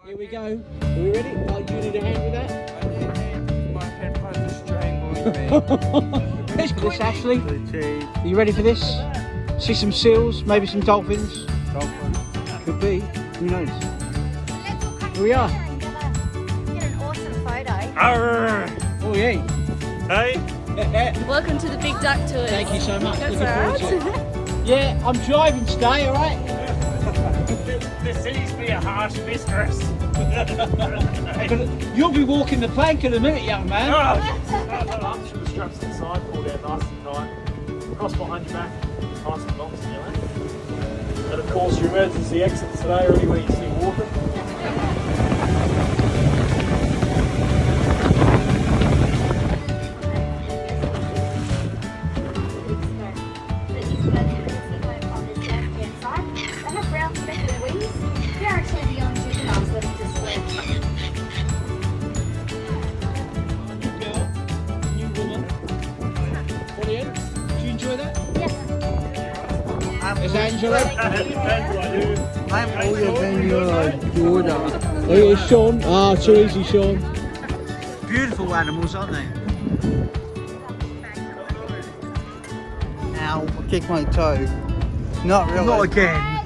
Here we go. Are we ready? Oh, you need a hand with that? I need a hand. My headphones are strangling me. Let's go, Ashley. Are you ready for this? See some seals, maybe some dolphins. Dolphins. Could be. Who knows? Here we are. Get an awesome photo. Arr! Oh yeah. Hey? Welcome to the Big Duck Tours. Thank you so much. That's Looking forward alright. to it. Yeah, I'm driving today, alright? There seems to be a harsh mistress. You'll be walking the plank in a minute, young man. I'm just going to strap to the side, pull down nice and tight. Cross behind your back, nice and long, you know. And of course your emergency exits today are anywhere you see water. New woman. Brilliant. Did you enjoy that? Yes. Is Angela? I'm older than your daughter. Oh yeah, Sean. Ah, too easy, Sean. Beautiful animals, aren't they? Ow, I kicked my toe. Not really. Not again.